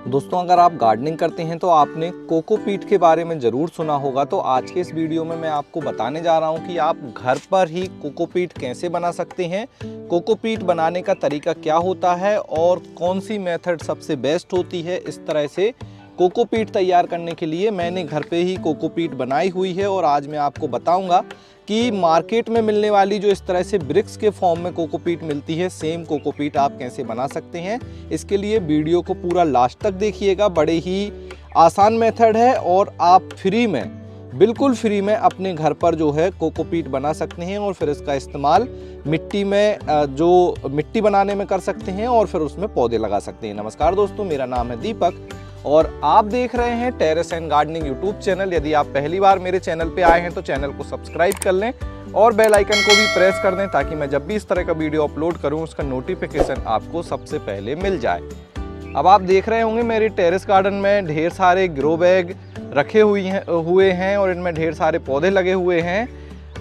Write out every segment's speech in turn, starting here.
दोस्तों, अगर आप गार्डनिंग करते हैं तो आपने कोकोपीट के बारे में ज़रूर सुना होगा। तो आज के इस वीडियो में मैं आपको बताने जा रहा हूं कि आप घर पर ही कोकोपीट कैसे बना सकते हैं, कोकोपीट बनाने का तरीका क्या होता है और कौन सी मेथड सबसे बेस्ट होती है। इस तरह से कोकोपीट तैयार करने के लिए मैंने घर पे ही कोकोपीट बनाई हुई है और आज मैं आपको बताऊंगा कि मार्केट में मिलने वाली जो इस तरह से ब्रिक्स के फॉर्म में कोकोपीट मिलती है, सेम कोकोपीट आप कैसे बना सकते हैं। इसके लिए वीडियो को पूरा लास्ट तक देखिएगा। बड़े ही आसान मेथड है और आप बिल्कुल फ्री में अपने घर पर जो है कोकोपीट बना सकते हैं और फिर इसका इस्तेमाल मिट्टी में जो मिट्टी बनाने में कर सकते हैं और फिर उसमें पौधे लगा सकते हैं। नमस्कार दोस्तों, मेरा नाम है दीपक और आप देख रहे हैं terrace and gardening YouTube channel. यदि आप पहली बार मेरे चैनल पे आए हैं तो चैनल को सब्सक्राइब कर लें और बेल आइकन को भी प्रेस कर दें ताकि मैं जब भी इस तरह का वीडियो अपलोड करूं उसका नोटिफिकेशन आपको सबसे पहले मिल जाए। अब आप देख रहे होंगे मेरे टेरेस गार्डन में ढेर सारे ग्रो बैग रखे हुए हैं और इनमें ढेर सारे पौधे लगे हुए हैं।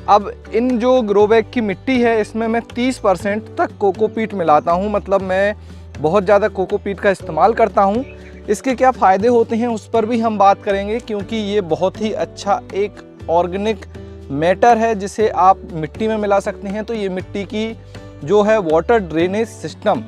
अब इन जो ग्रो बैग की मिट्टी है इसमें मैं 30% तक कोकोपीट मिलाता हूँ, मतलब मैं बहुत ज़्यादा कोकोपीट का इस्तेमाल करता हूँ। इसके क्या फ़ायदे होते हैं उस पर भी हम बात करेंगे, क्योंकि ये बहुत ही अच्छा एक ऑर्गेनिक मैटर है जिसे आप मिट्टी में मिला सकते हैं। तो ये मिट्टी की जो है वाटर ड्रेनेज सिस्टम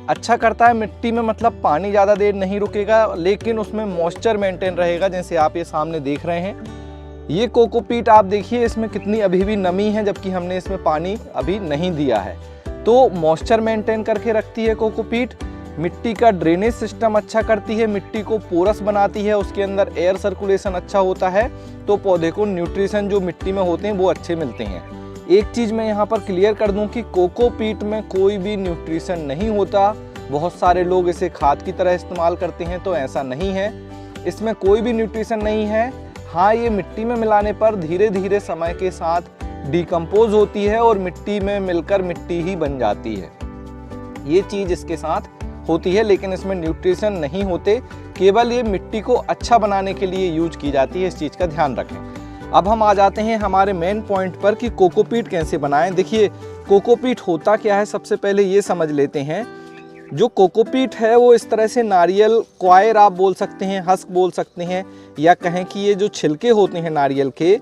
अच्छा करता है मिट्टी में, मतलब पानी ज़्यादा देर नहीं रुकेगा लेकिन उसमें मॉइस्चर मेंटेन रहेगा। जैसे आप ये सामने देख रहे हैं, ये कोकोपीट आप देखिए इसमें कितनी अभी भी नमी है जबकि हमने इसमें पानी अभी नहीं दिया है। तो मॉइस्चर मेंटेन करके रखती है कोकोपीट, मिट्टी का ड्रेनेज सिस्टम अच्छा करती है, मिट्टी को पोरस बनाती है, उसके अंदर एयर सर्कुलेशन अच्छा होता है तो पौधे को न्यूट्रिशन जो मिट्टी में होते हैं वो अच्छे मिलते हैं। एक चीज़ मैं यहाँ पर क्लियर कर दूँ कि कोकोपीट में कोई भी न्यूट्रिशन नहीं होता। बहुत सारे लोग इसे खाद की तरह इस्तेमाल करते हैं, तो ऐसा नहीं है, इसमें कोई भी न्यूट्रिशन नहीं है। हाँ, ये मिट्टी में मिलाने पर धीरे धीरे समय के साथ डिकम्पोज होती है और मिट्टी में मिलकर मिट्टी ही बन जाती है। ये चीज़ इसके साथ होती है लेकिन इसमें न्यूट्रिशन नहीं होते, केवल ये मिट्टी को अच्छा बनाने के लिए यूज की जाती है। इस चीज़ का ध्यान रखें। अब हम आ जाते हैं हमारे मेन पॉइंट पर कि कोकोपीट कैसे बनाएं। देखिए, कोकोपीट होता क्या है, सबसे पहले ये समझ लेते हैं। जो कोकोपीट है वो इस तरह से नारियल क्वायर आप बोल सकते हैं, हस्क बोल सकते हैं, या कहें कि ये जो छिलके होते हैं नारियल के,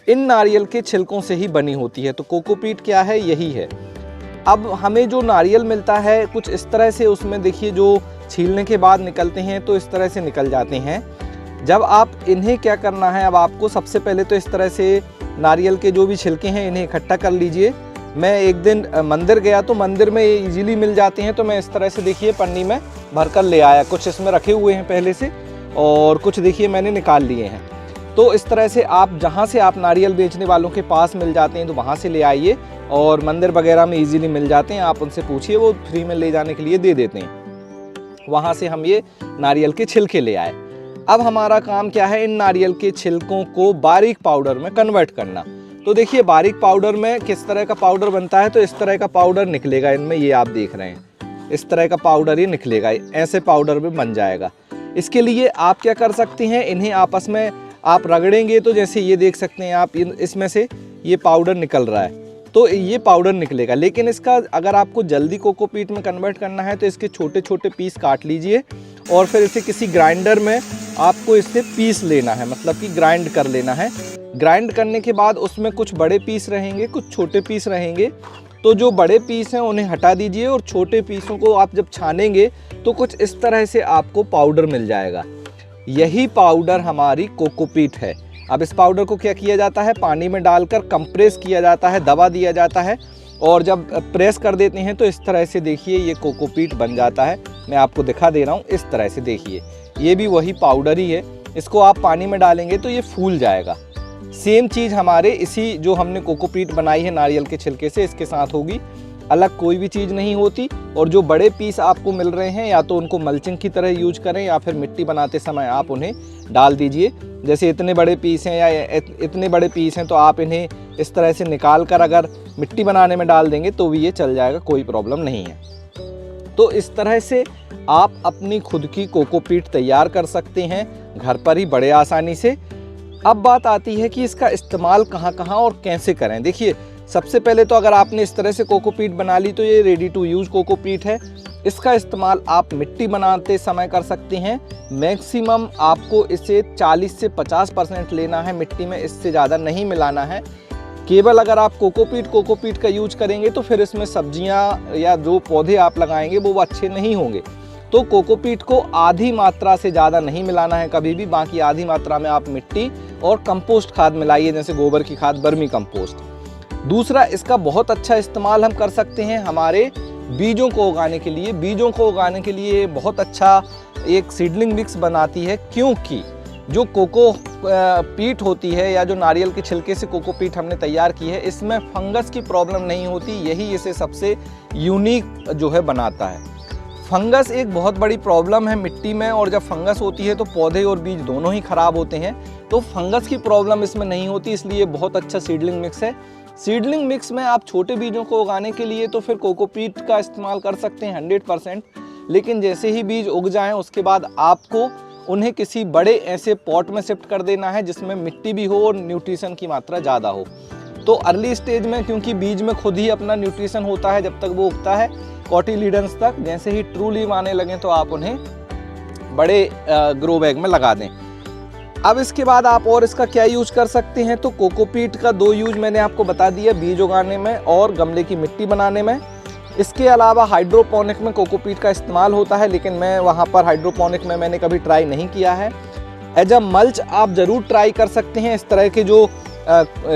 इन नारियल के छिलकों से ही बनी होती है। तो कोकोपीट क्या है, यही है। अब हमें जो नारियल मिलता है कुछ इस तरह से, उसमें देखिए जो छीलने के बाद निकलते हैं तो इस तरह से निकल जाते हैं। जब आप इन्हें क्या करना है, अब आपको सबसे पहले तो इस तरह से नारियल के जो भी छिलके हैं इन्हें इकट्ठा कर लीजिए। मैं एक दिन मंदिर गया तो मंदिर में ये इजीली मिल जाते हैं, तो मैं इस तरह से देखिए पन्नी में भर कर ले आया। कुछ इसमें रखे हुए हैं पहले से और कुछ देखिए मैंने निकाल लिए हैं। तो इस तरह से आप जहाँ से आप नारियल बेचने वालों के पास मिल जाते हैं तो वहाँ से ले आइए, और मंदिर वगैरह में इजीली मिल जाते हैं, आप उनसे पूछिए, वो फ्री में ले जाने के लिए दे देते हैं। वहाँ से हम ये नारियल के छिलके ले आए। अब हमारा काम क्या है, इन नारियल के छिलकों को बारीक पाउडर में कन्वर्ट करना। तो देखिए बारीक पाउडर में किस तरह का पाउडर बनता है, तो इस तरह का पाउडर निकलेगा इनमें, ये आप देख रहे हैं इस तरह का पाउडर ये निकलेगा, ऐसे पाउडर में बन जाएगा। इसके लिए आप क्या कर सकते हैं, इन्हें आपस में आप रगड़ेंगे तो जैसे ये देख सकते हैं आप, इसमें से ये पाउडर निकल रहा है, तो ये पाउडर निकलेगा। लेकिन इसका अगर आपको जल्दी कोकोपीट में कन्वर्ट करना है तो इसके छोटे छोटे पीस काट लीजिए और फिर इसे किसी ग्राइंडर में आपको इससे पीस लेना है, मतलब कि ग्राइंड कर लेना है। ग्राइंड करने के बाद उसमें कुछ बड़े पीस रहेंगे, कुछ छोटे पीस रहेंगे। तो जो बड़े पीस हैं उन्हें हटा दीजिए और छोटे पीसों को आप जब छानेंगे तो कुछ इस तरह से आपको पाउडर मिल जाएगा। यही पाउडर हमारी कोकोपीट है। अब इस पाउडर को क्या किया जाता है, पानी में डालकर कंप्रेस किया जाता है, दबा दिया जाता है, और जब प्रेस कर देते हैं तो इस तरह से देखिए ये कोकोपीट बन जाता है। मैं आपको दिखा दे रहा हूँ, इस तरह से देखिए ये भी वही पाउडर ही है। इसको आप पानी में डालेंगे तो ये फूल जाएगा। सेम चीज़ हमारे इसी जो हमने कोकोपीट बनाई है नारियल के छिलके से, इसके साथ होगी, अलग कोई भी चीज़ नहीं होती। और जो बड़े पीस आपको मिल रहे हैं या तो उनको मल्चिंग की तरह यूज करें या फिर मिट्टी बनाते समय आप उन्हें डाल दीजिए। जैसे इतने बड़े पीस हैं या इतने बड़े पीस हैं तो आप इन्हें इस तरह से निकाल कर अगर मिट्टी बनाने में डाल देंगे तो भी ये चल जाएगा, कोई प्रॉब्लम नहीं है। तो इस तरह से आप अपनी खुद की कोकोपीट तैयार कर सकते हैं घर पर ही बड़े आसानी से। अब बात आती है कि इसका इस्तेमाल कहाँ कहाँ और कैसे करें। देखिए, सबसे पहले तो अगर आपने इस तरह से कोकोपीट बना ली तो ये रेडी टू यूज कोकोपीट है। इसका इस्तेमाल आप मिट्टी बनाते समय कर सकते हैं। मैक्सिमम आपको इसे 40 से 50% लेना है मिट्टी में, इससे ज़्यादा नहीं मिलाना है। केवल अगर आप कोकोपीट का यूज करेंगे तो फिर इसमें सब्जियां या जो पौधे आप लगाएंगे वो अच्छे नहीं होंगे। तो कोकोपीट को आधी मात्रा से ज़्यादा नहीं मिलाना है कभी भी, बाकी आधी मात्रा में आप मिट्टी और कंपोस्ट खाद मिलाइए, जैसे गोबर की खाद, वर्मी कंपोस्ट। दूसरा, इसका बहुत अच्छा इस्तेमाल हम कर सकते हैं हमारे बीजों को उगाने के लिए। बीजों को उगाने के लिए बहुत अच्छा एक सीडलिंग मिक्स बनाती है, क्योंकि जो कोकोपीट होती है या जो नारियल के छिलके से कोकोपीट हमने तैयार की है, इसमें फंगस की प्रॉब्लम नहीं होती। यही इसे सबसे यूनिक जो है बनाता है। फंगस एक बहुत बड़ी प्रॉब्लम है मिट्टी में, और जब फंगस होती है तो पौधे और बीज दोनों ही खराब होते हैं। तो फंगस की प्रॉब्लम इसमें नहीं होती, इसलिए बहुत अच्छा सीडलिंग मिक्स है। सीडलिंग मिक्स में आप छोटे बीजों को उगाने के लिए तो फिर कोकोपीट का इस्तेमाल कर सकते हैं 100%, लेकिन जैसे ही बीज उग जाएं उसके बाद आपको उन्हें किसी बड़े ऐसे पॉट में शिफ्ट कर देना है जिसमें मिट्टी भी हो और न्यूट्रिशन की मात्रा ज़्यादा हो। तो अर्ली स्टेज में, क्योंकि बीज में खुद ही अपना न्यूट्रिशन होता है जब तक वो उगता है कॉटिलीडन्स तक, जैसे ही ट्रू लीव आने लगें तो आप उन्हें बड़े ग्रो बैग में लगा दें। अब इसके बाद आप और इसका क्या यूज कर सकते हैं, तो कोकोपीट का 2 यूज मैंने आपको बता दिया, बीज उगाने में और गमले की मिट्टी बनाने में। इसके अलावा हाइड्रोपोनिक में कोकोपीट का इस्तेमाल होता है, लेकिन मैं वहाँ पर हाइड्रोपोनिक में मैंने कभी ट्राई नहीं किया है। एज अ मल्च आप ज़रूर ट्राई कर सकते हैं। इस तरह के जो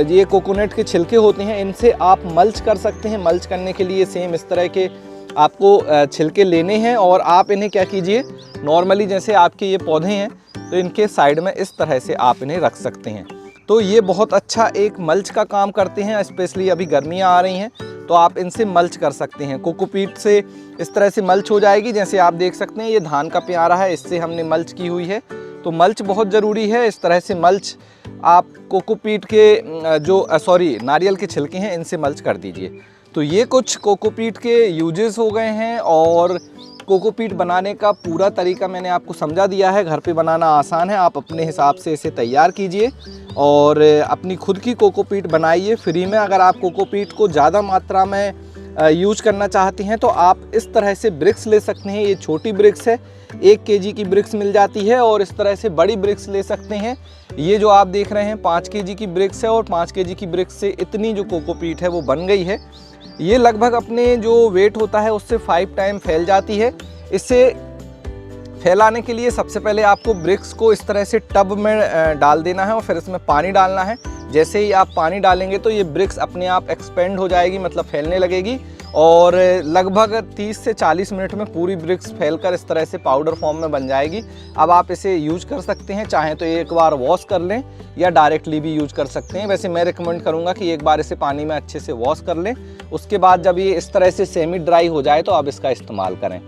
ये कोकोनट के छिलके होते हैं, इनसे आप मल्च कर सकते हैं। मल्च करने के लिए सेम इस तरह के आपको छिलके लेने हैं और आप इन्हें क्या कीजिए, नॉर्मली जैसे आपके ये पौधे हैं तो इनके साइड में इस तरह से आप इन्हें रख सकते हैं। तो ये बहुत अच्छा एक मल्च का काम करते हैं, स्पेशली अभी गर्मियाँ आ रही हैं तो आप इनसे मल्च कर सकते हैं। कोकोपीट से इस तरह से मल्च हो जाएगी। जैसे आप देख सकते हैं ये धान का प्यारा है, इससे हमने मल्च की हुई है। तो मल्च बहुत ज़रूरी है। इस तरह से मल्च आप कोकोपीट के नारियल के छिलके हैं, इनसे मल्च कर दीजिए। तो ये कुछ कोकोपीट के यूजेस हो गए हैं, और कोकोपीट बनाने का पूरा तरीका मैंने आपको समझा दिया है। घर पे बनाना आसान है, आप अपने हिसाब से इसे तैयार कीजिए और अपनी खुद की कोकोपीट बनाइए फ्री में। अगर आप कोकोपीट को ज़्यादा मात्रा में यूज करना चाहते हैं तो आप इस तरह से ब्रिक्स ले सकते हैं। ये छोटी ब्रिक्स है, 1 kg की ब्रिक्स मिल जाती है, और इस तरह से बड़ी ब्रिक्स ले सकते हैं। ये जो आप देख रहे हैं 5 kg की ब्रिक्स है, और 5 kg की ब्रिक्स से इतनी जो कोकोपीट है वो बन गई है। ये लगभग अपने जो वेट होता है उससे 5 टाइम फैल जाती है। इसे फैलाने के लिए सबसे पहले आपको ब्रिक्स को इस तरह से टब में डाल देना है और फिर इसमें पानी डालना है। जैसे ही आप पानी डालेंगे तो ये ब्रिक्स अपने आप एक्सपेंड हो जाएगी, मतलब फैलने लगेगी, और लगभग 30 से 40 मिनट में पूरी ब्रिक्स फैलकर इस तरह से पाउडर फॉर्म में बन जाएगी। अब आप इसे यूज कर सकते हैं, चाहें तो एक बार वॉश कर लें या डायरेक्टली भी यूज कर सकते हैं। वैसे मैं रिकमेंड करूंगा कि एक बार इसे पानी में अच्छे से वॉश कर लें, उसके बाद जब ये इस तरह से सेमी ड्राई हो जाए तो आप इसका इस्तेमाल करें।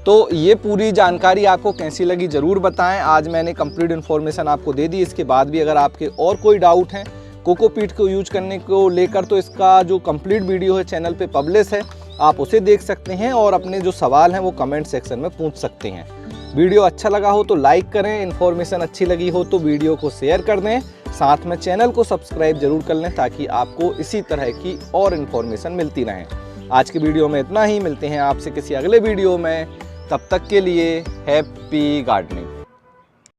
तो ये पूरी जानकारी आपको कैसी लगी ज़रूर बताएं। आज मैंने कंप्लीट इन्फॉर्मेशन आपको दे दी। इसके बाद भी अगर आपके और कोई डाउट हैं कोकोपीट को यूज करने को लेकर तो इसका जो कंप्लीट वीडियो है चैनल पे पब्लिश है, आप उसे देख सकते हैं और अपने जो सवाल हैं वो कमेंट सेक्शन में पूछ सकते हैं। वीडियो अच्छा लगा हो तो लाइक करें, इन्फॉर्मेशन अच्छी लगी हो तो वीडियो को शेयर कर दें, साथ में चैनल को सब्सक्राइब जरूर कर लें ताकि आपको इसी तरह की और इन्फॉर्मेशन मिलती रहे। आज की वीडियो में इतना ही, मिलते हैं आपसे किसी अगले वीडियो में। तब तक के लिए हैप्पी गार्डनिंग।